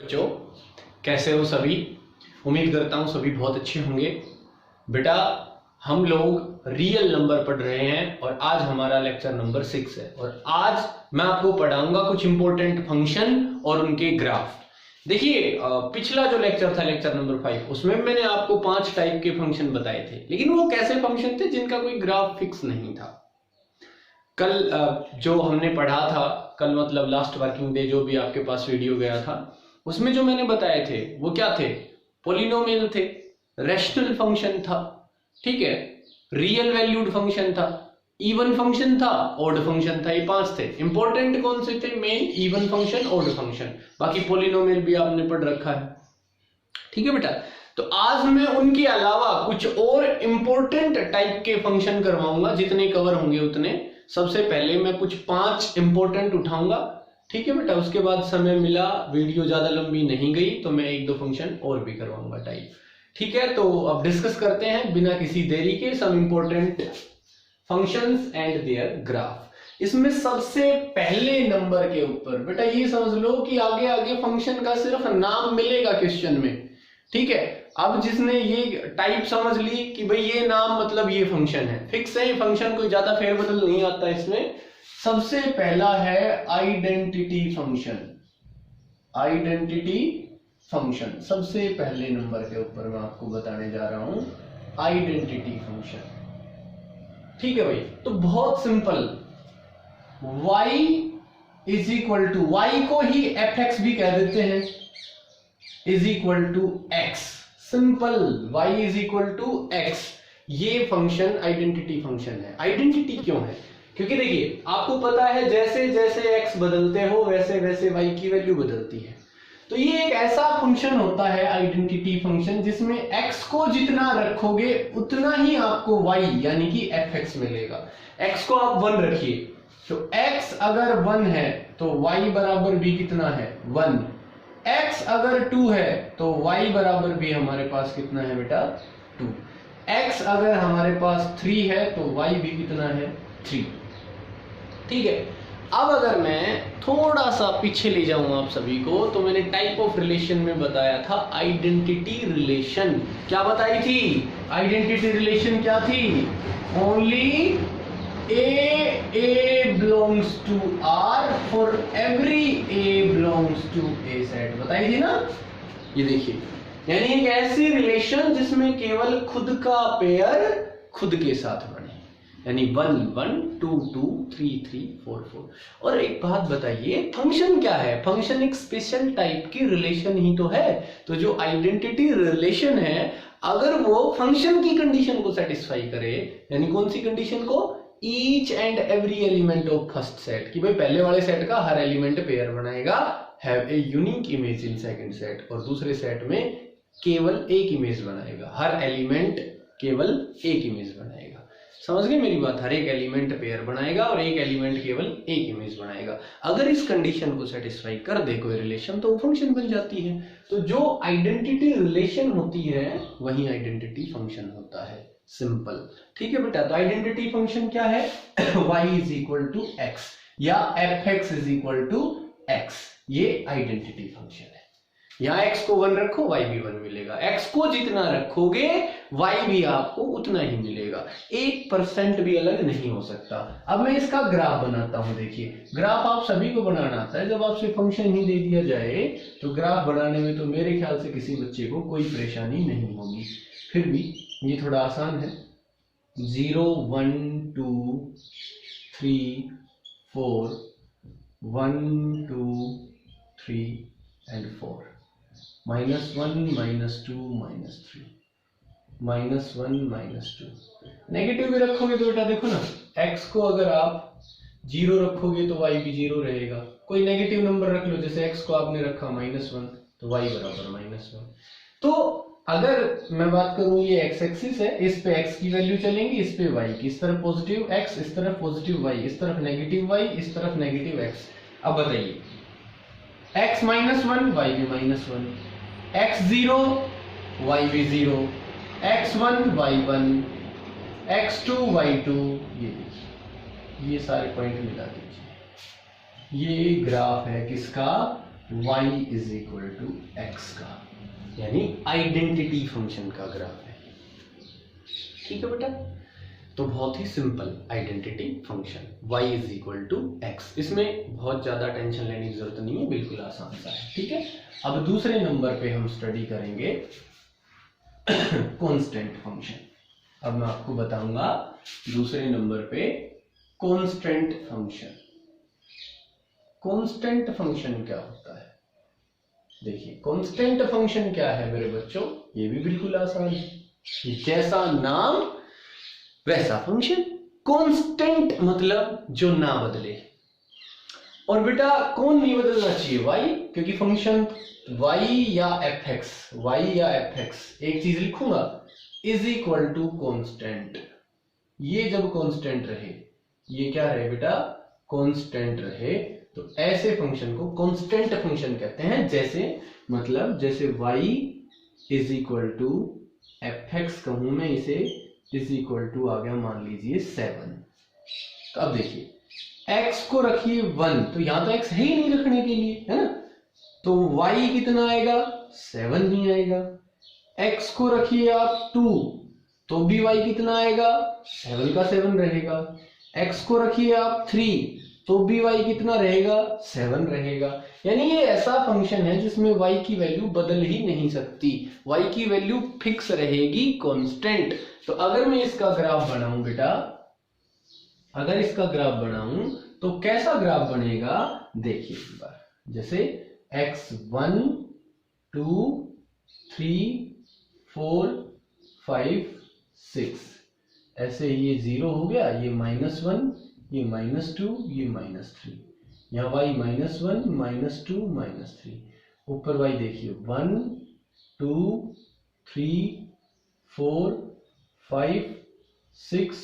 बच्चों, कैसे हो सभी? उम्मीद करता हूं सभी बहुत अच्छे होंगे। बेटा, हम लोग रियल नंबर पढ़ रहे हैं और आज हमारा लेक्चर नंबर 6 है और आज मैं आपको पढ़ाऊंगा कुछ इंपॉर्टेंट फंक्शन और उनके ग्राफ। देखिए, पिछला जो लेक्चर था लेक्चर नंबर 5, उसमें मैंने आपको 5 टाइप के फंक्शन बताए थे, लेकिन वो कैसे फंक्शन थे जिनका कोई ग्राफ फिक्स नहीं था। कल जो हमने पढ़ा था, कल मतलब लास्ट वर्किंग डे जो भी आपके पास वीडियो गया था, उसमें जो मैंने बताए थे वो क्या थे? पॉलिनोमियल थे, रैशनल फंक्शन था, ठीक है, रियल वैल्यूड फंक्शन था, इवन फंक्शन था, ऑड फंक्शन था। ये 5 थे। इंपॉर्टेंट कौन से थे? Main even function, odd function, बाकी पॉलिनोमियल भी आपने पढ़ रखा है, ठीक है बेटा। तो आज मैं उनके अलावा कुछ और इंपॉर्टेंट टाइप के फंक्शन करवाऊंगा, जितने कवर होंगे उतने। सबसे पहले मैं कुछ 5 इंपॉर्टेंट उठाऊंगा, ठीक है बेटा। उसके बाद समय मिला, वीडियो ज्यादा लंबी नहीं गई, तो मैं 1-2 फंक्शन और भी करवाऊंगा टाइप, ठीक है। तो अब डिस्कस करते हैं बिना किसी देरी के some important functions and their graph. इसमें सबसे पहले नंबर के ऊपर बेटा ये समझ लो कि आगे आगे फंक्शन का सिर्फ नाम मिलेगा क्वेश्चन में, ठीक है। अब जिसने ये टाइप समझ ली कि भाई ये नाम मतलब ये फंक्शन है, फिक्स है ये फंक्शन, कोई ज्यादा फेरबदल नहीं आता इसमें। सबसे पहला है आइडेंटिटी फंक्शन। आइडेंटिटी फंक्शन सबसे पहले नंबर के ऊपर मैं आपको बताने जा रहा हूं, आइडेंटिटी फंक्शन, ठीक है भाई। तो बहुत simple, y is equal to, y को ही fx भी कह देते हैं, is equal to x। Simple, y is equal to x। ये फंक्शन आइडेंटिटी फंक्शन है। आइडेंटिटी क्यों है? क्योंकि देखिए, आपको पता है जैसे जैसे x बदलते हो वैसे वैसे y की वैल्यू बदलती है। तो ये एक ऐसा फंक्शन होता है आइडेंटिटी फंक्शन जिसमें x को जितना रखोगे उतना ही आपको y यानी कि fx मिलेगा। x को आप 1 रखिए, तो x अगर 1 है तो y बराबर भी कितना है? 1। x अगर 2 है तो y बराबर भी हमारे पास कितना है बेटा? 2। x अगर हमारे पास 3 है तो y भी कितना है? 3, ठीक है। अब अगर मैं थोड़ा सा पीछे ले जाऊं आप सभी को, तो मैंने टाइप ऑफ रिलेशन में बताया था आइडेंटिटी रिलेशन। क्या बताई थी? आइडेंटिटी रिलेशन क्या थी? Only A belongs to R for every A belongs to A set, बताई थी ना। ये देखिए, यानी एक ऐसी रिलेशन जिसमें केवल खुद का पेयर खुद के साथ बने, यानी 1 1 2 2 3 3 4 4। और एक बात बताइए, फंक्शन क्या है? फंक्शन एक स्पेशल टाइप की रिलेशन ही तो है। तो जो आइडेंटिटी रिलेशन है, अगर वो फंक्शन की कंडीशन को सेटिस्फाई करे, यानी कौन सी कंडीशन को? Each and every element of first set, कि भाई पहले वाले सेट का हर एलिमेंट पेयर बनाएगा, have a unique image in second set, और दूसरे सेट में केवल एक इमेज बनाएगा, हर एलिमेंट केवल एक इमेज बनाएगा। समझ गए मेरी बात? हर एक एलिमेंट पेयर बनाएगा और एक एलिमेंट केवल एक इमेज बनाएगा। अगर इस कंडीशन को सेटिस्फाई कर दे कोई रिलेशन, तो वो फंक्शन बन जाती है। तो जो आइडेंटिटी रिलेशन होती है वही आइडेंटिटी फंक्शन होता है। सिंपल, ठीक है बेटा। तो आइडेंटिटी फंक्शन क्या है? y is equal to x या fx is equal to x, ये आइडेंटिटी फंक्शन है। यहां x को 1 रखो, y भी 1 मिलेगा। x को जितना रखोगे y भी आपको उतना ही मिलेगा, 1% भी अलग नहीं हो सकता। अब मैं इसका ग्राफ बनाता हूं। देखिए, ग्राफ आप सभी को बनाना आता है। जब आपसे फंक्शन ही दे दिया जाए तो ग्राफ बनाने में तो मेरे ख्याल से किसी बच्चे को कोई परेशानी नहीं होगी। फिर भी ये थोड़ा आसान है। 0 1 2 3 4 1 2 3 एंड 4, -1 -2 -3 -1 -2। नेगेटिव भी रखोगे तो बेटा देखो ना, x को अगर आप 0 रखोगे तो y भी 0 रहेगा। कोई नेगेटिव नंबर रख लो, जैसे x को आपने रखा -1 तो y बराबर -1। तो अगर मैं बात करूं, ये x एक्सिस है, इस पे x की वैल्यू चलेंगी, इस पे y की, इस तरफ पॉजिटिव x, इस तरफ पॉजिटिव y, इस तरफ नेगेटिव y, इस तरफ नेगेटिव x। अब बताइए, x -1 y भी -1, x 0 y भी 0, x1 y1, x2 y2। ये देखिए, ये सारे पॉइंट मिला दीजिए। ये ग्राफ है किसका? y is equal to x का, यानी आइडेंटिटी फंक्शन का ग्राफ है। ठीक है बेटा, तो बहुत ही simple identity function y is equal to X, इसमें बहुत ज्यादा टेंशन लेने की जरूरत नहीं है, बिल्कुल आसान सा है। ठीक है, अब दूसरे नंबर पे हम स्टडी करेंगे कांस्टेंट फंक्शन। अब मैं आपको बताऊंगा दूसरे नंबर पे कांस्टेंट फंक्शन। कांस्टेंट फंक्शन क्या होता है? देखिए कांस्टेंट फंक्शन क्या है मेरे बच्चों, ये भी बिल्कुल आसान है, जैसा नाम वैसा फंक्शन। कांस्टेंट मतलब जो ना बदले, और बेटा कौन नहीं बदलना चाहिए? y, क्योंकि फंक्शन y या fx एक चीज लिखूंगा इज इक्वल टू कांस्टेंट। ये जब कांस्टेंट रहे, ये क्या रहे बेटा? कांस्टेंट रहे, तो ऐसे फंक्शन को कांस्टेंट फंक्शन कहते हैं। जैसे मतलब जैसे y is equal to fx कहूं मैं, इसे इज इक्वल टू आ गया मान लीजिए 7। तो अब देखिए x को रखिए 1, तो यहां तो x है ही नहीं रखने के लिए, है ना, तो y कितना आएगा? 7 ही आएगा। x को रखिए आप 2, तो भी y कितना आएगा? 7 का 7 रहेगा। x को रखिए आप 3, तो भी y कितना रहेगा? 7 रहेगा। यानी ये ऐसा फंक्शन है जिसमें y की वैल्यू बदल ही नहीं सकती, y की वैल्यू फिक्स रहेगी, कांस्टेंट। तो अगर मैं इसका ग्राफ बनाऊं बेटा, अगर इसका ग्राफ बनाऊं तो कैसा ग्राफ बनेगा? देखिए एक बार, जैसे x1 2 3 4 5 6, ऐसे ये 0 हो गया, ये -1, ये -2, ये -3, यहाँ y -1 -2 -3, ऊपर y देखिए 1 2 3 4 5 6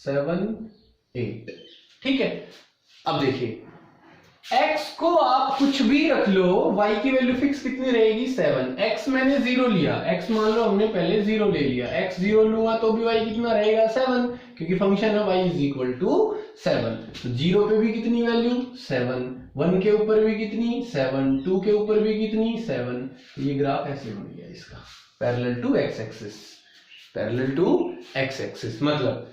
7 8। ठीक है, अब देखिए x को आप कुछ भी रख लो, y की वैल्यू फिक्स कितनी रहेगी? 7। x मैंने 0 लिया, x मान लो हमने पहले 0 ले लिया, x 0 लूंगा तो भी y कितना रहेगा? 7, क्योंकि फंक्शन है y इज इक्वल टू 7। तो 0 पे भी कितनी वैल्यू? 7, 1 के ऊपर भी कितनी? 7, 2 के ऊपर भी कितनी? 7। तो ये ग्राफ ऐसे बन गया इसका, parallel to x axis, parallel to x axis. मतलब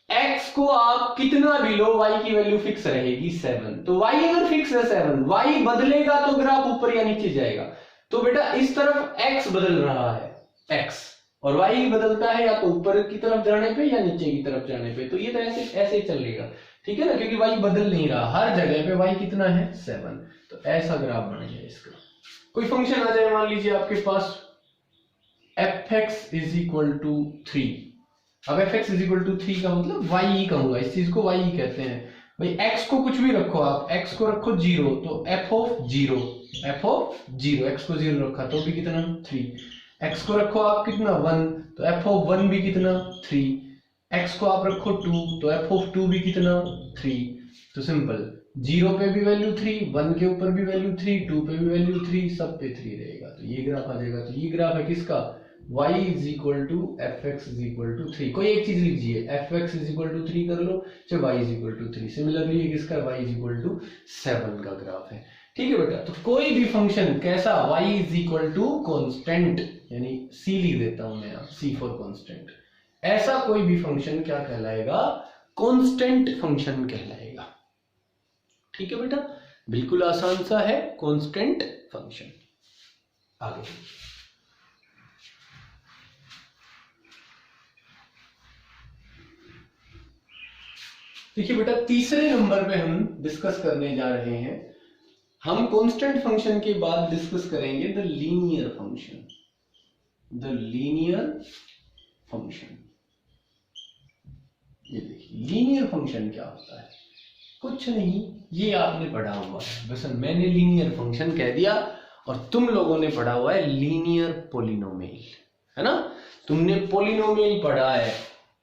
x को आप कितना भी लो, y की वैल्यू फिक्स रहेगी 7। तो y अगर फिक्स है 7, y बदलेगा तो ग्राफ ऊपर या नीचे जाएगा। तो बेटा इस तरफ x बदल रहा है, x, और y बदलता है या तो ऊपर की तरफ जाने पे या नीचे की तरफ जाने पे। तो ये तो ऐसे ऐसे चलेगा, ठीक है ना, क्योंकि y बदल नहीं रहा, हर जगह पे y कितना है? 7। तो ऐसा ग्राफ बन गया इसका। कोई फंक्शन आ जाए, मान लीजिए आपके पास fx इज इक्वल टू 3। अब fx इज इक्वल टू 3 का मतलब y ही कहूंगा, इस चीज को y ही कहते हैं। भाई x को कुछ भी रखो आप, x को रखो 0, तो f ऑफ 0, x को 0 रखा तो भी कितना? 3। x को रखो आप कितना? 1, तो f ऑफ 1 भी कितना? 3। x को आप रखो 2, तो f ऑफ 2 भी कितना? 3। तो सिंपल, 0 पे भी वैल्यू 3, 1 के ऊपर भी वैल्यू 3, 2 पे भी वैल्यू 3, सब पे 3 रहेगा। तो ये ग्राफ आ जाएगा। तो ये ग्राफ है किसका? y is equal to fx is equal to 3। कोई एक चीज लीजिए, fx इज इक्वल टू 3 कर लो, चाहे y is equal to 3। Similarly ये किसका? y इज इक्वल टू 7 का ग्राफ है। ठीक है बेटा, तो कोई भी फंक्शन कैसा? y is equal to constant, यानी c लिख देता हूं मैं यहाँ, c फॉर कांस्टेंट। ऐसा कोई भी फंक्शन क्या कहलाएगा? कांस्टेंट फंक्शन कहलाएगा। ठीक है बेटा, बिल्कुल आसान सा है कांस्टेंट फंक्शन। आगे देखिए बेटा, तीसरे नंबर पे हम डिस्कस करने जा रहे हैं। हम कांस्टेंट फंक्शन के बाद डिस्कस करेंगे the linear function. The linear function, ये देखिए लीनियर फंक्शन क्या होता है? कुछ नहीं, ये आपने पढ़ा हुआ है, बस मैंने लीनियर फंक्शन कह दिया और तुम लोगों ने पढ़ा हुआ है लीनियर पोलिनोमियल, है ना। तुमने पोलिनोमियल पढ़ा है,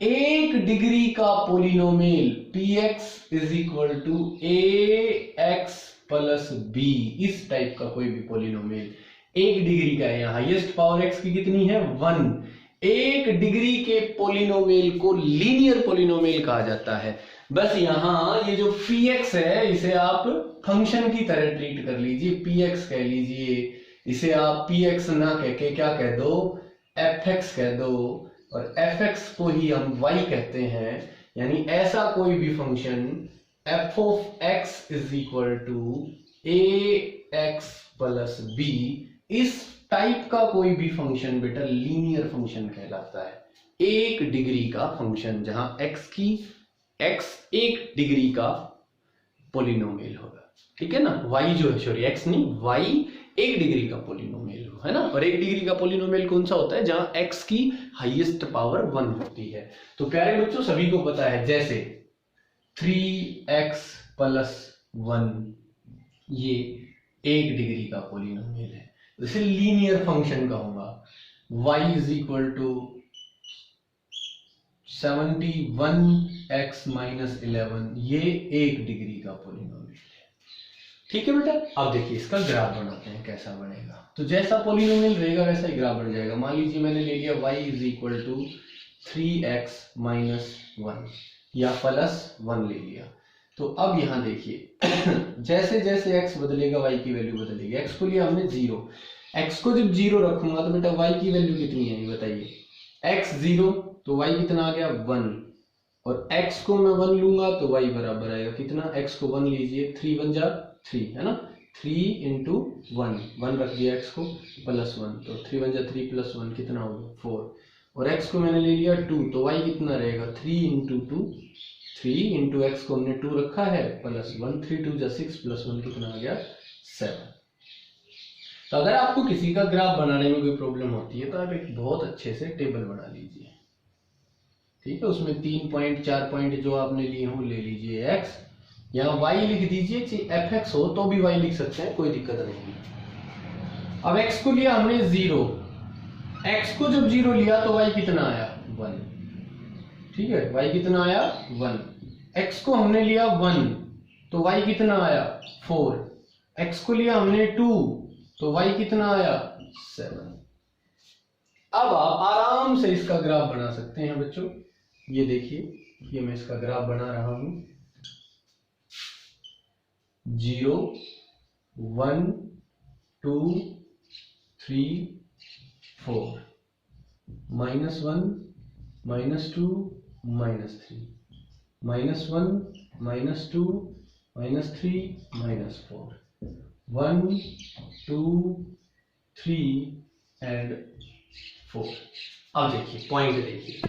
1 डिग्री का polynomial px is equal to ax plus b, इस टाइप का कोई भी पोलिनोमियल 1 डिग्री का है। यहाँ हाईएस्ट पावर x की कितनी है? 1। 1 डिग्री के पोलिनोमियल को लीनियर पोलिनोमियल कहा जाता है। बस यहाँ ये जो px है इसे आप फंक्शन की तरह ट्रीट कर लीजिए, px कह लीजिए, इसे आप px ना कह के क्या कह दो, fx कह दो, और fx को ही हम y कहते हैं। यानी ऐसा कोई भी function f of x is equal to ax plus b, इस टाइप का कोई भी फंक्शन बेटा लीनियर फंक्शन कहलाता है। एक डिग्री का फंक्शन जहां x एक डिग्री का पोलिनोमियल होगा, ठीक है ना। y जो है, सॉरी x नहीं, y एक डिग्री का पोलिनोमियल हो, है ना। और एक डिग्री का पोलिनोमियल कौन सा होता है, जहां x की हाईएस्ट पावर 1 होती है। तो प्यारे बच्चों सभी को पता है, जैसे 3x प्लस 1 ये एक डिग्री का पोलिनोमियल है, इसे लीनियर फंक्शन कहूंगा। y is equal to 71x minus 11, ये एक डिग्री का पोलिनोमियल है, ठीक है बेटा। अब देखिए इसका ग्राफ बनाते हैं, कैसा बनेगा। तो जैसा पोलिनोमियल रहेगा वैसा ही ग्राफ बन जाएगा। मान लीजिए मैंने ले लिया y is equal to 3x minus 1 या प्लस 1 ले लिया। तो अब यहां देखिए जैसे जैसे x बदलेगा y की वैल्यू बदलेगी। x को लिया हमने 0, x को जब 0 रखूंगा तो बेटा y की वैल्यू कितनी है ये बताइए। x 0 तो y कितना आ गया 1, और x को मैं 1 लूंगा तो y बराबर आएगा कितना, x को 1 लीजिए, 3 1 जा 3, है ना। 3 इंटू 1 रख दिया x को, प्लस 1, तो 3 1 जा 3 प्लस 1 कितना हो गया 4, और x को मैंने ले लिया 2, तो y कितना रहेगा 3 इंटू 2, 3 इंटू एक्स को हमने 2 रखा है, प्लस 1, 3 2 जा 6 प्लस 1 कितना आ गया 7। तो अगर आपको किसी का ग्राफ बनाने में कोई प्रॉब्लम होती है तो आप एक बहुत अच्छे से टेबल बना लीजिए, ठीक है। उसमें 3 पॉइंट 4 पॉइंट जो आपने लिए हो ले लीजिए x, यहाँ y लिख दीजिए, चाहे fx हो तो भी y लिख सकते हैं, कोई दिक्कत नहीं है। अब x को लिया हमने 0, x को जब 0 लिया तो y कितना आया 1, ठीक है, y कितना आया 1। x को हमने लिया 1 तो y कितना आया 4, x को लिया हमने 2 तो y कितना आया 7। अब आप आराम से इसका ग्राफ बना सकते हैं बच्चों। ये देखिए, ये मैं इसका ग्राफ बना रहा हूं, 0 1 2 3 4, -1 -2 -3, -1 -2 -3 -4, 1 2 3 एंड 4। अब देखिए पॉइंट देखिए,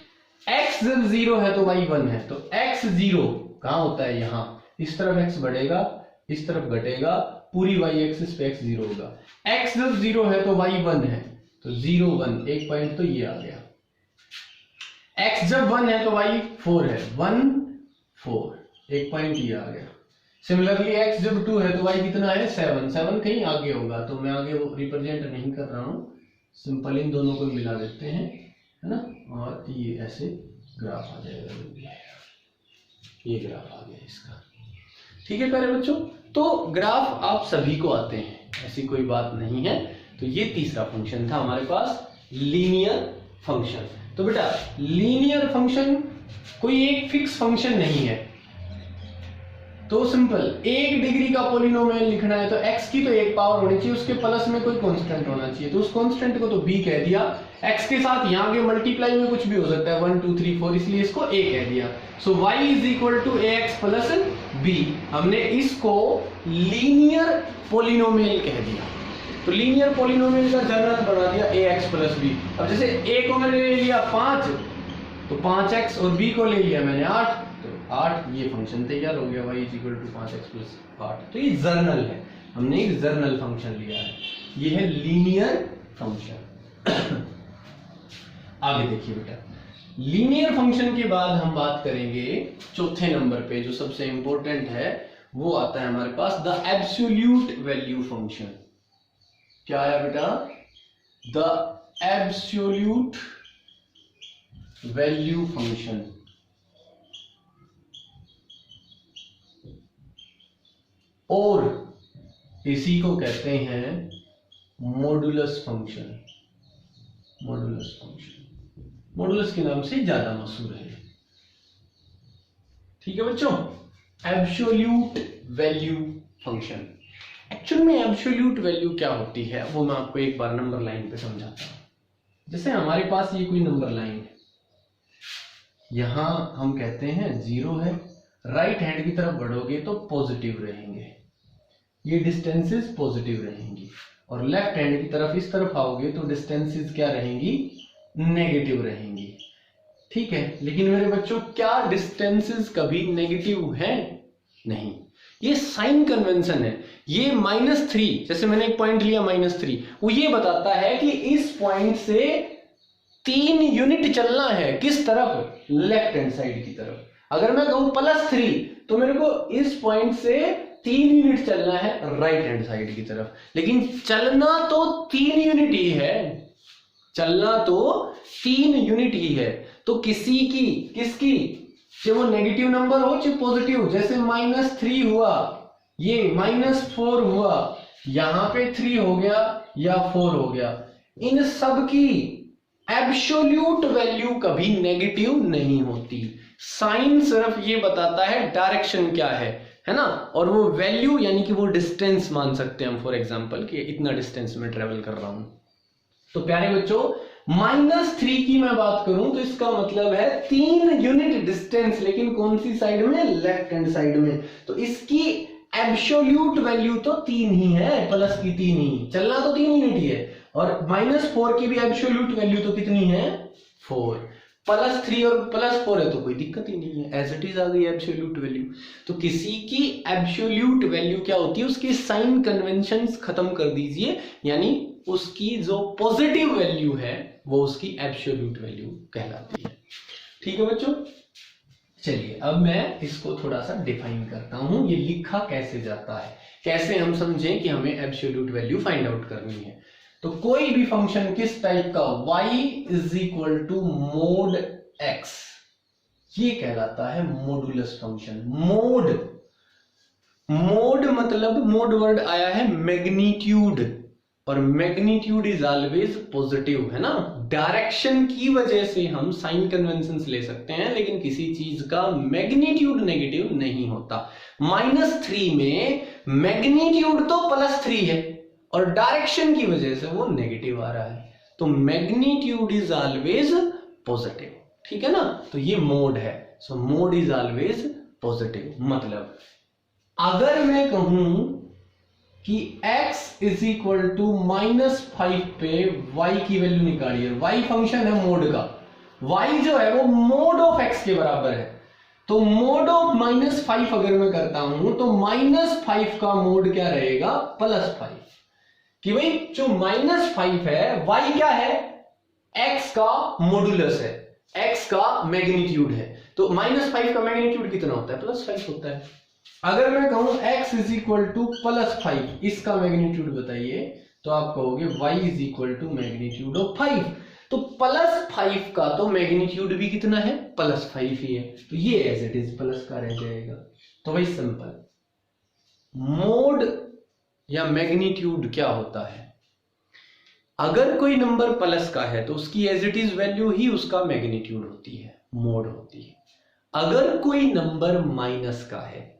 x जब 0 है तो y 1 है, तो x 0 कहां होता है, यहां। इस तरफ x बढ़ेगा, इस तरफ घटेगा, पूरी y एक्सिस पे x 0 होगा। x जब 0 है तो y 1 है, तो 0 1, एक पॉइंट तो ये आ गया। x जब 1 है तो y 4 है, 1 4, एक पॉइंट ये आ गया। सिमिलरली x जब 2 है तो y कितना है 7, 7 कहीं आगे होगा, तो मैं आगे वो रिप्रेजेंट नहीं कर रहा हूं, सिंपल इन दोनों को मिला देते हैं, है ना। और ये ऐसे ग्राफ आ जाएगा, ये ग्राफ आ गया इसका, ठीक है प्यारे बच्चों। तो ग्राफ आप सभी को आते हैं, ऐसी कोई बात नहीं है। तो ये तीसरा फंक्शन था हमारे पास, लीनियर फंक्शन। तो बेटा लीनियर फंक्शन कोई एक फिक्स फंक्शन नहीं है, तो सिंपल एक डिग्री का पोलिनोमियल लिखना है तो x की तो एक पावर होनी चाहिए, उसके प्लस में कोई कांस्टेंट होना चाहिए, तो उस कांस्टेंट को तो b कह दिया। x के साथ यहाँ के मल्टीप्लाई में कुछ भी हो सकता है, 1 2 3 4, इसलिए इसको a कह दिया। So y is equal to ax plus b, हमने इसको लीनियर पोलिनोमियल कह दिया। तो लीनियर पोलिनोमियल का जनरल बना दिया ax प्लस b। अब जैसे a को मैंने ले लिया 5, तो 5x, और b को ले लिया मैंने 8, 8, ये फंक्शन तैयार हो गया, y is equal to 5x plus 8। तो ये जर्नल है, हमने एक जर्नल फंक्शन लिया है, ये है लीनियर फंक्शन। आगे देखिए बेटा, लीनियर फंक्शन के बाद हम बात करेंगे चौथे नंबर पे, जो सबसे इंपॉर्टेंट है, वो आता है हमारे पास द एब्सोल्यूट वैल्यू फंक्शन। क्या आया बेटा, द एब्सोल्यूट वैल्यू फंक्शन। और इसी को कहते हैं modulus function. Modulus function modulus के नाम से ज्यादा मशहूर है, ठीक है बच्चों, एब्सोल्यूट वैल्यू फंक्शन। एक्चुअल में एब्सोल्यूट वैल्यू क्या होती है वो मैं आपको एक बार नंबर लाइन पे समझाता हूं। जैसे हमारे पास ये कोई नंबर लाइन है, यहां हम कहते हैं 0 है, राइट हैंड की तरफ बढ़ोगे तो पॉजिटिव रहेंगे, ये डिस्टेंसेस पॉजिटिव रहेंगी, और लेफ्ट हैंड की तरफ इस तरफ आओगे तो डिस्टेंसेस क्या रहेंगी, नेगेटिव रहेंगी। ठीक है, लेकिन मेरे बच्चों क्या डिस्टेंसेस कभी नेगेटिव है? नहीं, ये साइन कन्वेंशन है। ये -3, जैसे मैंने एक पॉइंट लिया -3, वो ये बताता है कि इस पॉइंट से 3 यूनिट चलना है, किस तरफ, लेफ्ट हैंड साइड की तरफ। अगर मैं कहूं +3 तो मेरे को इस पॉइंट से 3 यूनिट चलना है राइट हैंड साइड की तरफ, लेकिन चलना तो 3 यूनिट ही है, चलना तो 3 यूनिट ही है। तो किसकी चाहे वो नेगेटिव नंबर हो चाहे पॉजिटिव, जैसे -3 हुआ, ये -4 हुआ, यहां पे 3 हो गया या 4 हो गया, इन सब की एब्सोल्यूट वैल्यू कभी नेगेटिव नहीं होती। साइन सिर्फ ये बताता है डायरेक्शन क्या है ना, और वो वैल्यू यानी कि वो डिस्टेंस मान सकते हैं हम, फॉर एग्जांपल कि इतना डिस्टेंस में ट्रेवल कर रहा हूं। तो प्यारे बच्चों, -3 की मैं बात करूं तो इसका मतलब है 3 यूनिट डिस्टेंस, लेकिन कौन सी साइड में, लेफ्ट हैंड साइड में। तो इसकी एब्सोल्यूट वैल्यू तो 3 ही है, प्लस की 3 ही, चलना तो 3 यूनिट ही है। और -4 की भी एब्सोल्यूट वैल्यू तो कितनी है, 4। +3 और +4 है तो कोई दिक्कत ही नहीं है, एज इट इज आ गई एब्सोल्यूट वैल्यू। तो किसी की एब्सोल्यूट वैल्यू क्या होती है, उसकी साइन कन्वेंशंस खत्म कर दीजिए, यानी उसकी जो पॉजिटिव वैल्यू है वो उसकी एब्सोल्यूट वैल्यू कहलाती है। ठीक है बच्चों, चलिए अब मैं इसको थोड़ा सा डिफाइन करता हूं, ये लिखा कैसे जाता है, कैसे हम समझें कि हमें एब्सोल्यूट वैल्यू फाइंड आउट करनी है। तो कोई भी फंक्शन किस टाइप का, y = mod x, ये कहलाता है मॉडुलस फंक्शन। मोड मतलब, मोड वर्ड आया है मैग्नीट्यूड, और मैग्नीट्यूड इज ऑलवेज पॉजिटिव, है ना। डायरेक्शन की वजह से हम साइन कन्वेंशंस ले सकते हैं, लेकिन किसी चीज का मैग्नीट्यूड नेगेटिव नहीं होता। -3 में मैग्नीट्यूड तो +3 है और डायरेक्शन की वजह से वो नेगेटिव आ रहा है, तो मैग्नीट्यूड इज ऑलवेज पॉजिटिव। ठीक है ना, तो ये मोड है। सो मोड इज ऑलवेज पॉजिटिव। मतलब अगर मैं कहूं कि x = -5 पे y की वैल्यू निकालिए, y फंक्शन है मोड का, y जो है वो मोड ऑफ x के बराबर है, तो मोड ऑफ -5 अगर मैं करता हूं तो -5 का मोड क्या रहेगा, +5, कि भाई जो -5 है, y क्या है, x का मॉडुलस है, x का मैग्नीट्यूड है, तो -5 का मैग्नीट्यूड कितना होता है, +5 होता है। अगर मैं कहूं x +5, इसका मैग्नीट्यूड बताइए, तो आप कहोगे y = -5, तो +5 का तो मैग्नीट्यूड भी कितना है, +5 ही है, तो ये एज इट इज प्लस का रह जाएगा। तो भाई सिंपल, मोड या मैग्नीट्यूड क्या होता है, अगर कोई नंबर प्लस का है तो उसकी एज इट इज वैल्यू ही उसका मैग्नीट्यूड होती है, मोड होती है। अगर कोई नंबर माइनस का है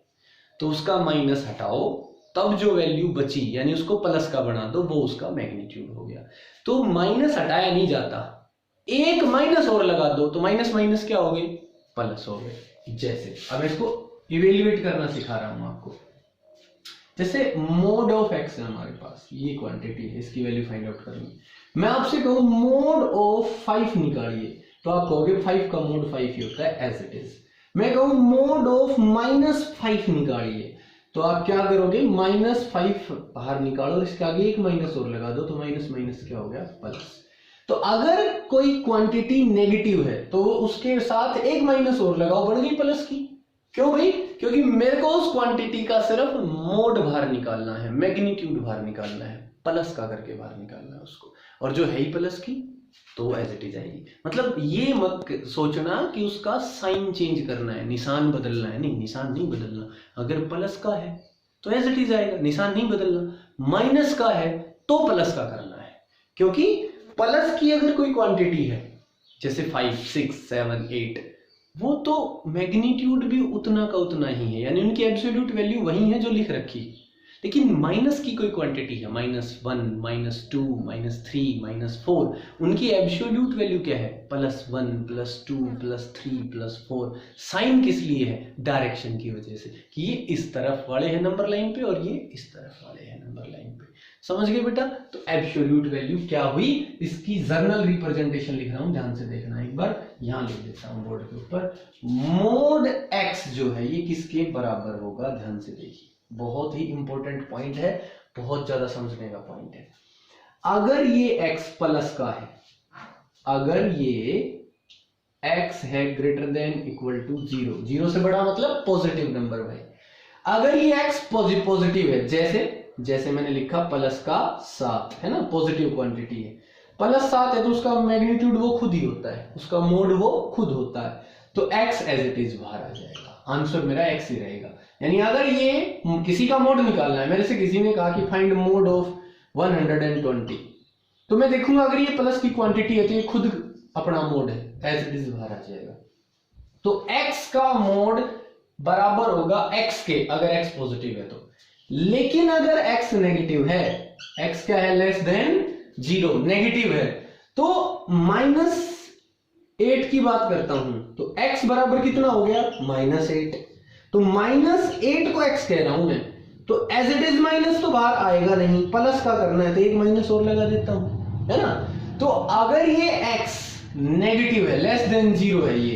तो उसका माइनस हटाओ, तब जो वैल्यू बची यानी उसको प्लस का बना दो, वो उसका मैग्नीट्यूड हो गया। तो माइनस हटाया नहीं जाता, एक माइनस और लगा दो तो माइनस माइनस क्या हो गए, प्लस हो गए। जैसे अब इसको इवेल्युएट करना सिखा रहा हूं आपको। जैसे मोड ऑफ x है हमारे पास, ये क्वांटिटी है, इसकी वैल्यू फाइंड आउट करनी है। मैं आपसे कहूं मोड ऑफ 5 निकालिए, तो आप कहोगे 5 का मोड 5 ही होता है, एज इट इज। मैं कहूं मोड ऑफ -5 निकालिए, तो आप क्या करोगे, -5 बाहर निकालो, इसके आगे एक माइनस और लगा दो, तो माइनस माइनस क्या हो गया, प्लस। तो अगर कोई क्वांटिटी नेगेटिव है तो उसके साथ एक माइनस और लगाओ, बढ़ गई प्लस की। क्यों भाई, क्योंकि मेरे को उस क्वांटिटी का सिर्फ मोड बाहर निकालना है, मैग्नीट्यूड बाहर निकालना है, प्लस का करके बाहर निकालना है उसको, और जो है ही प्लस की तो एज इट इज आएगी। मतलब ये मत सोचना कि उसका साइन चेंज करना है, निशान बदलना है, नहीं, निशान नहीं बदलना। अगर प्लस का है तो एज इट इज आएगा, निशान नहीं बदलना। माइनस का है तो प्लस का करना है, क्योंकि प्लस की अगर कोई क्वांटिटी है जैसे 5, 6, 7, 8, वो तो मैग्नीट्यूड भी उतना का उतना ही है, यानी उनकी एब्सोल्यूट वैल्यू वही है जो लिख रखी, लेकिन माइनस की कोई क्वांटिटी है, -1, -2, -3, -4, उनकी एब्सोल्यूट वैल्यू क्या है, +1, +2, +3, +4। साइन किस लिए है, डायरेक्शन की वजह से, कि ये इस तरफ वाले हैं नंबर लाइन पे और ये इस तरफ वाले हैं नंबर लाइन पे। समझ गए बेटा? तो एब्सोल्यूट वैल्यू क्या हुई, इसकी जर्नल रिप्रेजेंटेशन लिख रहा हूं, ध्यान से देखना एक बार, यहां लिख देता हूं बोर्ड के ऊपर। मोड x जो है ये किसके बराबर होगा, ध्यान से देखिए, बहुत ही इंपॉर्टेंट पॉइंट है, बहुत ज्यादा समझने का पॉइंट है। अगर ये x प्लस का है, अगर ये x है ग्रेटर देन इक्वल टू 0, 0 से बड़ा मतलब पॉजिटिव नंबर भाई, अगर ये x पॉजिटिव है, जैसे मैंने लिखा प्लस का 7 है ना, पॉजिटिव क्वांटिटी है, +7 है तो उसका मैग्नीट्यूड वो खुद ही होता है, उसका मोड वो खुद होता है, तो x एज इट इज बाहर आ जाएगा, आंसर मेरा x ही रहेगा। यानी अगर ये किसी का मोड निकालना है, मेरे से किसी ने कहा कि फाइंड मोड ऑफ 120, तो मैं देखूंगा अगर ये प्लस की क्वांटिटी है तो ये खुद अपना मोड है, एज इट इज बाहर आ जाएगा। तो x का मोड बराबर होगा x के, अगर x पॉजिटिव है तो। लेकिन अगर x नेगेटिव है, x क्या है, लेस देन 0, नेगेटिव है, तो -8 की बात करता हूं, तो x बराबर कितना हो गया, -8, तो -8 को x कह रहा हूं मैं, तो एज इट इज माइनस तो बाहर आएगा नहीं, प्लस का करना है तो एक माइनस और लगा देता हूं, है ना। तो अगर ये x नेगेटिव है, लेस देन 0 है ये,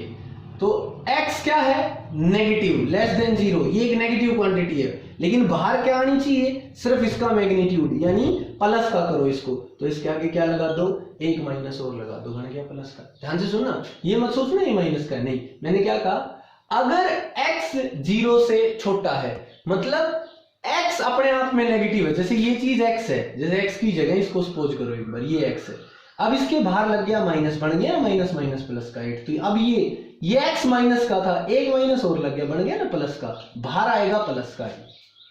तो x क्या है, नेगेटिव, लेस देन 0, ये एक नेगेटिव क्वांटिटी है, लेकिन बाहर क्या आनी चाहिए, सिर्फ इसका मैग्नीट्यूड, यानी प्लस का करो इसको, तो इसके आगे क्या लगा दो, एक माइनस और लगा दो, बन गया प्लस का। ध्यान से सुनना, ये मत सोचना ये माइनस का, नहीं, मैंने क्या कहा, अगर x 0 से छोटा है, मतलब x अपने आप में नेगेटिव है, जैसे ये चीज x है, जैसे x की जगह इसको सपोज करो एक बार, ये x है, अब इसके बाहर लग गया माइनस, बन गया माइनस माइनस प्लस का 8, तो अब ये x माइनस का था, एक माइनस और लग गया, बन गया ना प्लस का, बाहर आएगा प्लस का ही,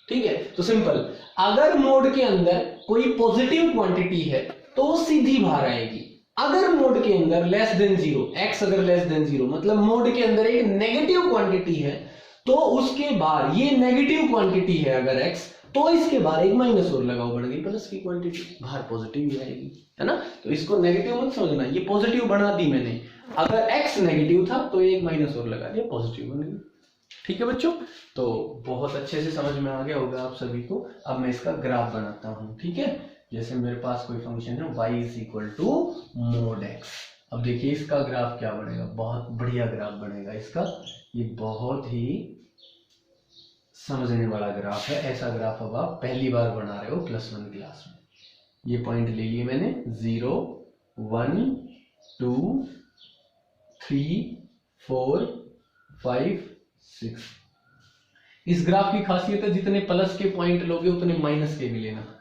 ठीक है। तो सिंपल, अगर मोड के अंदर कोई पॉजिटिव क्वांटिटी है तो वो सीधी बाहर आएगी, अगर मोड के अंदर लेस देन 0, x अगर लेस देन 0 मतलब मोड के अंदर एक नेगेटिव क्वांटिटी है, तो उसके बाहर, ये नेगेटिव क्वांटिटी है अगर x, तो इसके बाहर एक माइनस और लगाओ, बढ़ गई प्लस की क्वांटिटी, बाहर पॉजिटिव ही आएगी, है ना। तो इसको नेगेटिव मत समझना, ये पॉजिटिव बना दी मैंने, अगर x नेगेटिव था तो एक माइनस और लगा दिया, पॉजिटिव बन गई, ठीक है बच्चों। तो बहुत अच्छे से समझ में आ गया होगा आप सभी को। अब मैं इसका ग्राफ बनाता हूं, ठीक है। जैसे मेरे पास कोई फंक्शन है y = mod x, अब देखिए इसका ग्राफ क्या बनेगा, बहुत बढ़िया ग्राफ बनेगा इसका, ये बहुत ही समझने वाला ग्राफ है। ऐसा ग्राफ अब आप पहली बार बना रहे हो +1 क्लास में। ये पॉइंट ले लिए मैंने, 0 1 2 3 4 5 6। इस ग्राफ की खासियत है जितने प्लस के पॉइंट लोगे उतने माइनस के भी लेना।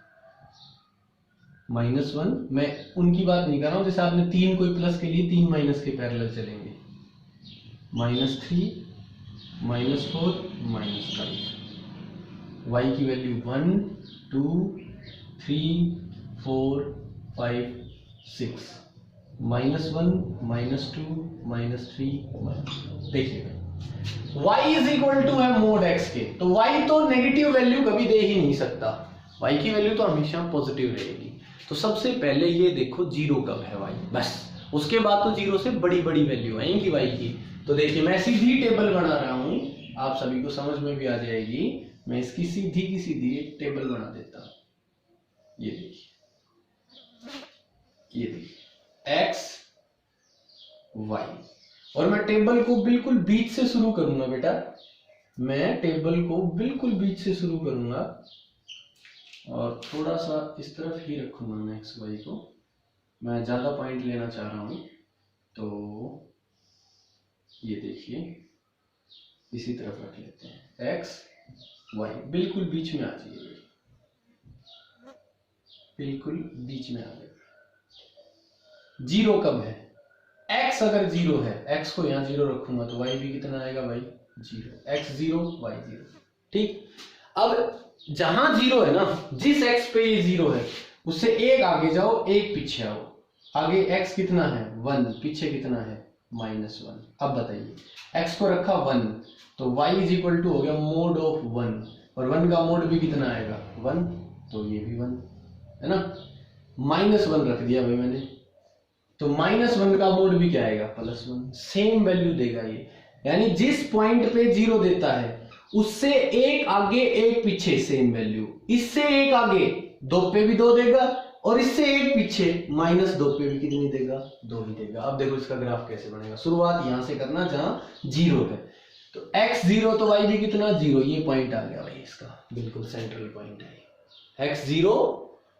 -1, मैं उनकी बात नहीं कर रहा हूं, जैसे आपने 3 कोई प्लस के लिए 3 माइनस के पैरेलल चलेंगे, -3 -4 -5, y की वैल्यू 1 2 3 4 5 6, -1 -2 -3 देखिएगा y है mod x के, तो y तो नेगेटिव वैल्यू कभी दे ही नहीं सकता, y की वैल्यू तो हमेशा पॉजिटिव रहेगी। तो सबसे पहले ये देखो 0 कब है y, बस उसके बाद तो 0 से बड़ी बड़ी वैल्यू आएंगी y की। तो देखिए मैं सीधी टेबल बना रहा हूं, आप सभी को समझ में भी आ जाएगी, मैं इसकी सीधी की सीधी एक टेबल बना देता हूं। ये देखिए x y, और मैं टेबल को बिल्कुल बीच से शुरू करूंगा बेटा, मैं टेबल को बिल्कुल बीच से शुरू करूंगा और थोड़ा सा इस तरफ ही रखूंगा मैं एक्स वाई को, मैं ज्यादा पॉइंट लेना चाह रहा हूं। तो ये देखिए इसी तरफ रख लेते हैं, एक्स वाई बिल्कुल बीच में आ जाइए, बिल्कुल बीच में आ गए। 0 कब है, x अगर 0 है, x को यहाँ 0 रखूंगा तो y भी कितना आएगा भाई, 0, x 0 y 0, ठीक। अब जहां 0 है ना, जिस x पे ये 0 है उससे एक आगे जाओ एक पीछे आओ, आगे x कितना है 1, पीछे कितना है -1। अब बताइए x को रखा 1 तो y इज इक्वल टू हो गया मोड ऑफ 1, और 1 का मोड भी कितना आएगा 1, तो ये भी 1 है ना। -1 रख दिया भाई मैंने, तो -1 का मोड भी क्या आएगा +1, सेम वैल्यू देगा ये। यानी जिस पॉइंट पे 0 देता है उससे एक आगे एक पीछे सेम वैल्यू, इससे एक आगे 2 पे भी 2 देगा, और इससे एक पीछे -2 पे भी कितनी देगा 2 ही देगा। अब देखो इसका ग्राफ कैसे बनेगा, शुरुआत यहां से करना जहां 0 है, तो x 0 तो y भी कितना 0, ये पॉइंट आ गया भाई इसका, बिल्कुल सेंट्रल पॉइंट है। x 0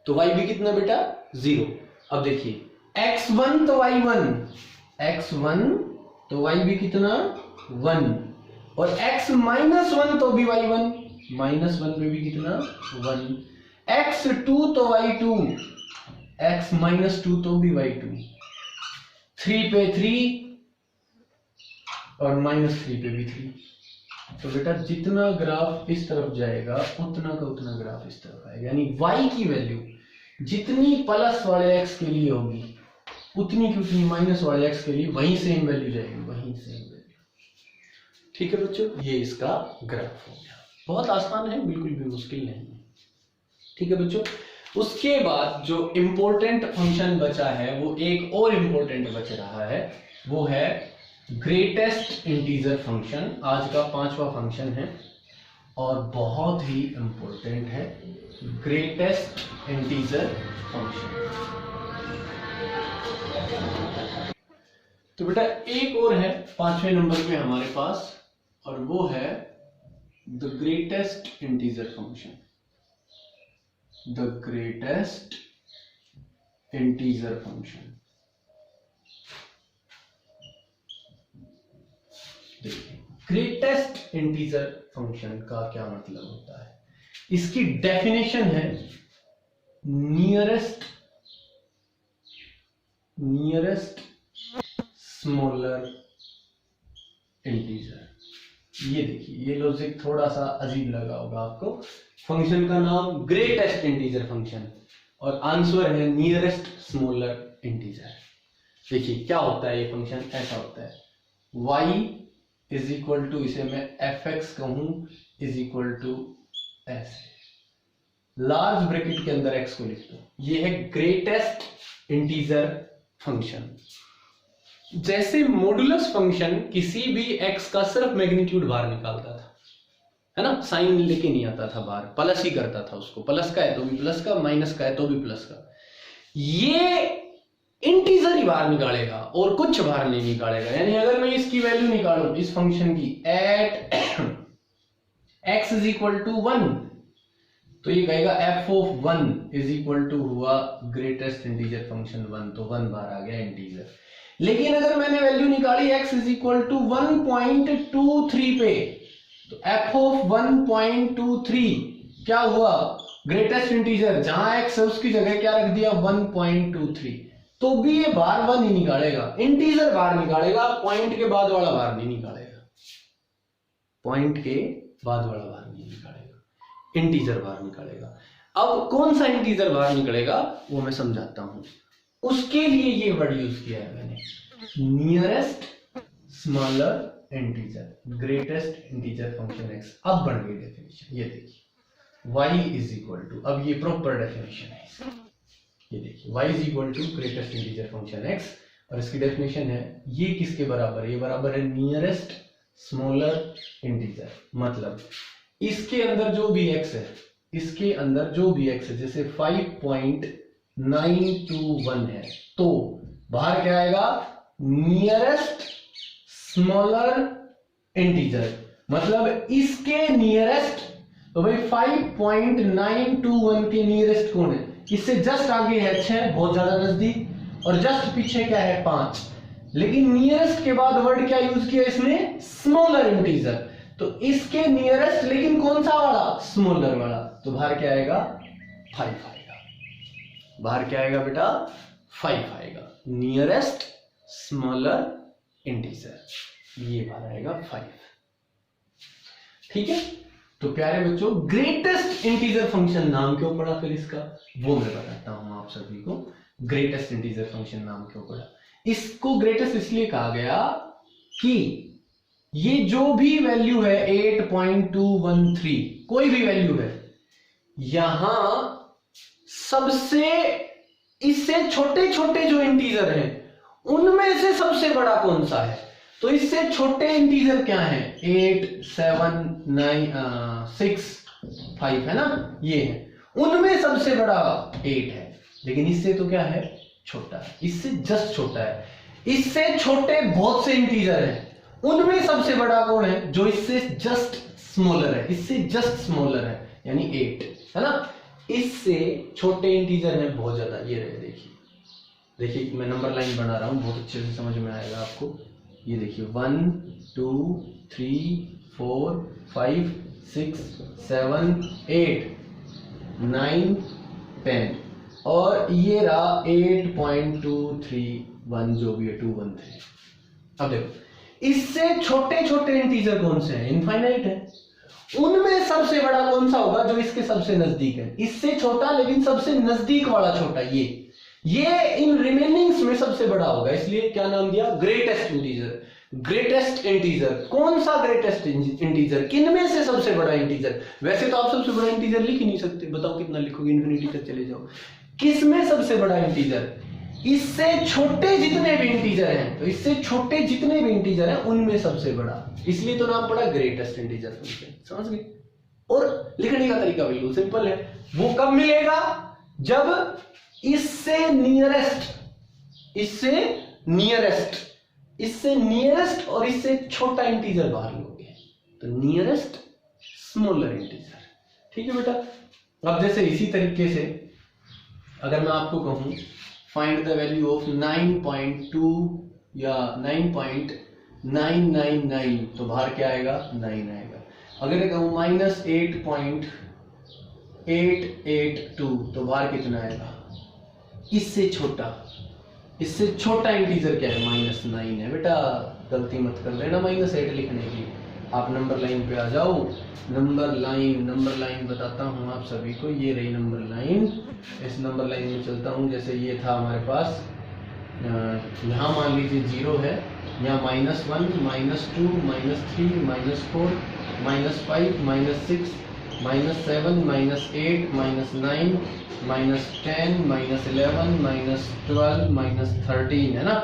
तो y भी कितना बेटा 0। अब देखिए x1 तो y1, x1 तो y भी कितना 1, और x -1 तो भी y1, -1 पे भी कितना 1, x2 तो y2, x -2 तो भी y2, 3 पे 3 और -3 पे भी 3। तो बेटा जितना ग्राफ इस तरफ जाएगा उतना का उतना ग्राफ इस तरफ आएगा, यानी y की वैल्यू जितनी प्लस वाले x के लिए होगी उतनी की उतनी माइनस वाले x के लिए वही सेम वैल्यू जाएगी, वही सेम वैल्यू। ठीक है बच्चों, ये इसका ग्राफ हो गया। बहुत आसान है, बिल्कुल भी मुश्किल नहीं है। ठीक है बच्चों, उसके बाद जो इंपॉर्टेंट फंक्शन बचा है वो एक और इंपॉर्टेंट बच रहा है, वो है ग्रेटेस्ट इंटीजर फंक्शन। आज का 5वां फंक्शन है और बहुत ही इंपॉर्टेंट है, ग्रेटेस्ट इंटीजर फंक्शन। तो बेटा एक और है 5वें नंबर पे हमारे पास, और वो है the greatest integer function. The greatest integer function, देखिए ग्रेटेस्ट इंटीजर फंक्शन का क्या मतलब होता है। इसकी डेफिनेशन है नियरेस्ट स्मॉलर इंटीजर। ये देखिए, ये लॉजिक थोड़ा सा अजीब लगा होगा आपको। फंक्शन का नाम ग्रेटेस्ट इंटीजर फंक्शन और आंसर है नियरेस्ट स्मॉलर इंटीजर। देखिए क्या होता है ये फंक्शन, ऐसा होता है y इज इक्वल टू, इसे मैं fx कहूं, इज इक्वल टू ऐसे लार्ज ब्रैकेट के अंदर x को लिख दो। ये है ग्रेटेस्ट इंटीजर फंक्शन। जैसे मॉडुलस फंक्शन किसी भी x का सिर्फ मैग्नीट्यूड बाहर निकालता था, है ना, साइन लेके नहीं आता था बाहर, प्लस ही करता था उसको, प्लस का है तो भी प्लस का, माइनस का है तो भी प्लस का। ये इंटीजर ही बाहर निकालेगा और कुछ बाहर नहीं निकालेगा। यानी अगर मैं इसकी वैल्यू निकालूं इस फंक्शन की at x is equal to 1, तो ये कहेगा f of 1 is equal to हुआ ग्रेटेस्ट इंटीजर फंक्शन 1, तो 1 बाहर आ गया इंटीजर। लेकिन अगर मैंने वैल्यू निकाली x इज इक्वल टू 1.23 पे, तो f ऑफ 1.23 क्या हुआ ग्रेटेस्ट इंटीजर, जहां x है उसकी जगह क्या रख दिया 1.23, तो भी ये बाहर 1 ही निकालेगा, इंटीजर बाहर निकालेगा, पॉइंट के बाद वाला बाहर नहीं निकालेगा, पॉइंट के बाद वाला बाहर नहीं निकालेगा, इंटीजर बाहर निकालेगा। अब कौन सा इंटीजर बाहर निकलेगा वो मैं समझाता हूं। उसके लिए ये वर्ड यूज किया है मैंने, nearest smaller integer, greatest integer function x। अब बन गई डेफिनेशन, ये देखिए y इज इक्वल टू, अब ये प्रॉपर डेफिनेशन है, ये देखिए y is equal to greatest integer function x, और इसकी डेफिनेशन है ये किसके बराबर है, ये बराबर है नियरेस्ट स्मॉलर इंटीजर। मतलब इसके अंदर जो भी x है, इसके अंदर जो भी x है, जैसे 5.921 है, तो बाहर क्या आएगा नियरेस्ट स्मॉलर इंटीजर। मतलब इसके नियरेस्ट, तो भाई 5.921 के नियरेस्ट कौन है, इससे जस्ट आगे है 6, बहुत ज्यादा नजदीक, और जस्ट पीछे क्या है 5, लेकिन नियरेस्ट के बाद वर्ड क्या यूज किया इसने, स्मॉलर इंटीजर। तो इसके नियरेस्ट लेकिन कौन सा वाला, स्मॉलर वाला, तो बाहर क्या आएगा 5 आएगा, बाहर क्या आएगा बेटा 5 आएगा, नियरेस्ट स्मॉलर इंटीजर, ये बाहर आएगा 5। ठीक है, तो प्यारे बच्चों ग्रेटेस्ट इंटीजर फंक्शन नाम क्यों पड़ा फिर इसका, वो मैं बताता हूं आप सभी को। ग्रेटेस्ट इंटीजर फंक्शन नाम क्यों पड़ा, इसको ग्रेटेस्ट इसलिए कहा गया कि ये जो भी वैल्यू है 8.213, कोई भी वैल्यू है, यहां सबसे इससे छोटे छोटे जो इंटीजर हैं उनमें से सबसे बड़ा कौन सा है? तो इससे छोटे इंटीजर क्या है? 8, 7, 9, 6, 5 है ना, ये है। उनमें सबसे बड़ा 8 है, लेकिन इससे तो क्या है? छोटा है, इससे जस्ट छोटा है। इससे छोटे बहुत से इंटीजर हैं, उनमें सबसे बड़ा कौन है? जो इससे जस्ट स्मॉलर है, इससे जस्ट स्मॉलर है, यानी 8 है ना। इससे छोटे इंटीजर हैं बहुत ज्यादा, ये रहे, देखिए देखिए, मैं नंबर लाइन बना रहा हूं, बहुत अच्छे से समझ में आएगा आपको। ये देखिए 1, 2, 3, 4, 5, 6, 7, 8, 9, 10 और ये रहा 8.231 जो भी है 213। अब देखो, इससे छोटे छोटे इंटीजर कौन से हैं? इनफाइनाइट है। उनमें सबसे बड़ा कौन सा होगा? जो इसके सबसे नजदीक है। इससे छोटा लेकिन सबसे नजदीक वाला छोटा, ये इन रिमेनिंग्स में सबसे बड़ा होगा, इसलिए क्या नाम दिया? Greatest integer. ग्रेटेस्ट इंटीजर कौन सा? ग्रेटेस्ट इंटीजर किनमें से सबसे बड़ा इंटीजर? वैसे तो आप सबसे बड़ा इंटीजर लिख ही नहीं सकते, बताओ कितना लिखोगे? इन्फिनिटी तक चले जाओ। किसमें सबसे बड़ा इंटीजर? इससे छोटे जितने भी इंटीजर हैं, तो इससे छोटे जितने भी इंटीजर हैं उनमें सबसे बड़ा, इसलिए तो नाम पड़ा ग्रेटेस्ट इंटीजर फंक्शन। समझ गए? और लिखने का तरीका बिल्कुल सिंपल है। वो कब मिलेगा? जब इससे नियरेस्ट और इससे छोटा इंटीजर बाहर लोगे, तो नियरेस्ट स्मॉलर इंटीजर। ठीक है बेटा। अब जैसे इसी तरीके से अगर मैं आपको कहूं फाइंड द वैल्यू ऑफ 9.2 या 9.999, तो बाहर क्या आएगा? 9 आएगा। अगर मैं कहूं -8.882, तो बाहर कितना आएगा? इससे छोटा इंटीजर क्या है? -9 है। बेटा गलती मत कर लेना -8 लिखने की। आप नंबर लाइन पे आ जाओ। नंबर लाइन बताता हूं आप सभी को। ये रही नंबर लाइन। इस नंबर लाइन में चलता हूं। जैसे ये था हमारे पास, यहाँ मान लीजिए 0 है, यहाँ -1, -2, -3, -4, -5, -6, -7, -8, -9, -10, -11, -12, -13 है ना।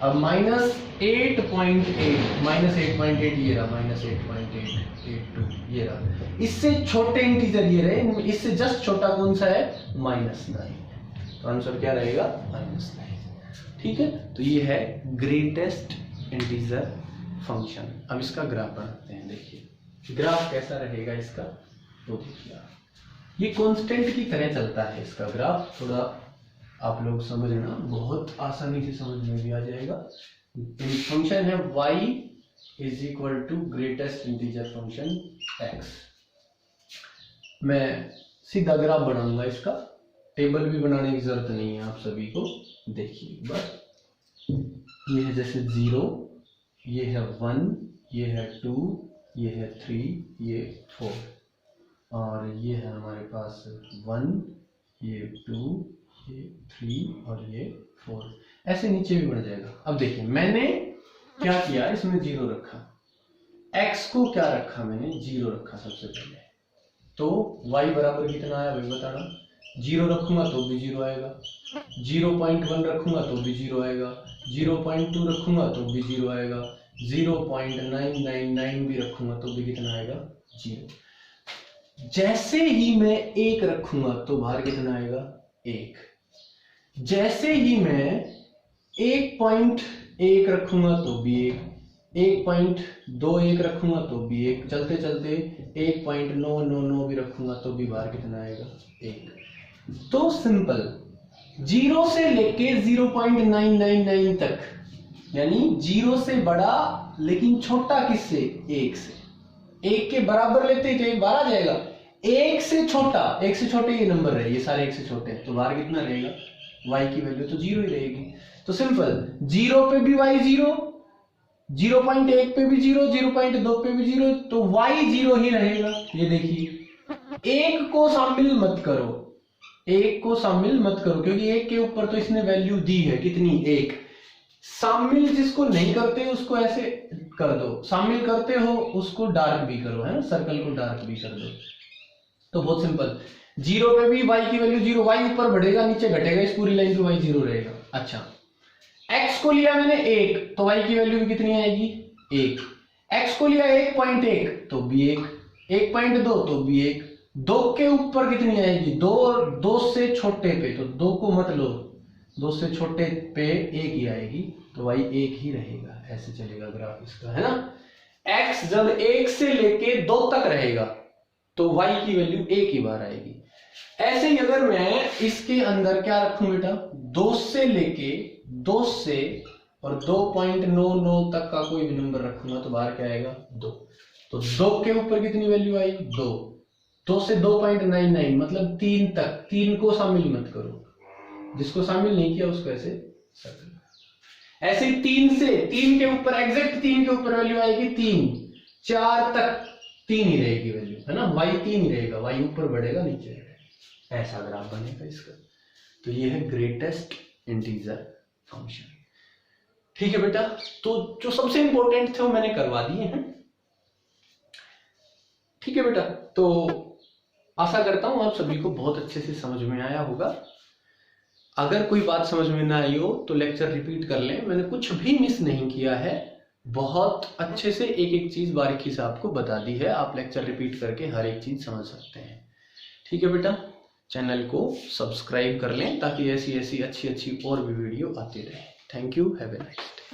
अब -8.8 ये रहा, -8.882 ये रहा। इससे छोटे इंटीजर ये रहे, इससे जस्ट छोटा कौन सा है? -9। तो आंसर क्या रहेगा? -9। ठीक है, तो ये है ग्रेटेस्ट इंटीजर फंक्शन। अब इसका ग्राफ बनाते हैं। देखिए ग्राफ कैसा रहेगा इसका, तो देखिए ये कांस्टेंट की तरह चलता है इसका ग्राफ। थोड़ा आप लोग समझना, बहुत आसानी से समझ में भी आ जाएगा। फंक्शन है y = greatest integer function x। मैं सीधा ग्राफ बनाऊंगा इसका, टेबल भी बनाने की जरूरत नहीं है आप सभी को। देखिए बस ये है जैसे 0, ये है 1, ये है 2, ये है 3, ये 4 और ये है हमारे पास 1, ये 2, ये 3 और ये 4। ऐसे नीचे भी बढ़ जाएगा। अब देखिए मैंने क्या किया, इसमें 0 रखा। x को क्या रखा मैंने? 0 रखा सबसे पहले। तो y बराबर कितना आया भाई बताना। 0 रखूंगा तो भी 0 आएगा, 0.1 रखूंगा तो भी 0 आएगा, 0.2 रखूंगा तो भी 0 आएगा, 0.999 भी रखूंगा तो भी कितना आएगा? 0। जैसे ही मैं 1 रखूंगा तो बाहर कितना आएगा? 1। जैसे ही मैं 1.1 रखूंगा तो भी 1, 1.21 रखूंगा तो भी 1, चलते चलते 1.999 भी रखूंगा तो भी बाहर कितना आएगा? 1। तो सिंपल 0 से लेके 0.999 तक, यानी 0 से बड़ा लेकिन छोटा किससे? 1 से। 1 के बराबर लेते हैं तो 1 बाहर आ जाएगा। 1 से छोटे ये नंबर है, ये सारे 1 से छोटे हैं, तो बाहर कितना रहेगा? y की वैल्यू तो 0 ही रहेगी। तो सिंपल 0 पे भी y 0, 0.1 पे भी 0, 0.2 पे भी 0, तो y 0 ही रहेगा। ये देखिए 1 को शामिल मत करो, 1 को शामिल मत करो, क्योंकि 1 के ऊपर तो इसने वैल्यू दी है कितनी? 1। शामिल जिसको नहीं करते उसको ऐसे कर दो, शामिल करते हो उसको डार्क भी करो, है ना, सर्कल को डार्क भी कर दो। तो बहुत सिंपल, 0 पे भी y की वैल्यू 0, y ऊपर बढ़ेगा नीचे घटेगा, इस पूरी लाइन पे y 0 रहेगा। अच्छा, x को लिया मैंने 1 तो y की वैल्यू भी कितनी आएगी 1, x को लिया 1.1 तो भी 1, 1.2 तो भी 1, 2 के ऊपर कितनी आएगी 2, और 2 से छोटे पे, तो 2 को मत लो, 2 से छोटे पे 1 ही आएगी, तो y 1 ही रहेगा। ऐसे चलेगा ग्राफ इसका, है ना। x जब 1 से लेके 2 तक रहेगा तो y की वैल्यू 1 ही बार आएगी। ऐसे ही अगर मैं इसके अंदर क्या रखूं बेटा, 2 से लेके 2 से और 2.99 तक का कोई भी नंबर रखूंगा तो बाहर क्या आएगा 2, तो 2 के ऊपर कितनी वैल्यू आई 2, 2 से 2.99 मतलब 3 तक, 3 को शामिल मत करो, जिसको शामिल नहीं किया उसको ऐसे सर्कल। ऐसे 3 के ऊपर एग्जैक्ट 3 के ऊपर वैल्यू आएगी 3, 4 तक 3 ही रहेगी वैल्यू, है ना, y 3 ही रहेगा, y ऊपर बढ़ेगा नीचे रहेगा, ऐसा ग्राफ बनेगा इसका। तो ये है ग्रेटेस्ट इंटीजर फंक्शन। ठीक है बेटा, तो जो सबसे इंपॉर्टेंट थे वो मैंने करवा दिए हैं। ठीक है बेटा, तो आशा करता हूं आप सभी को बहुत अच्छे से समझ में आया होगा। अगर कोई बात समझ में ना आई हो तो लेक्चर रिपीट कर लें, मैंने कुछ भी मिस नहीं किया है, बहुत अच्छे से एक एक चीज बारीकी से आपको बता दी है, आप लेक्चर रिपीट करके हर एक चीज समझ सकते हैं। ठीक है बेटा, चैनल को सब्सक्राइब कर लें ताकि ऐसी ऐसी अच्छी अच्छी और भी वीडियो आती रहे। Thank you, have a nice day.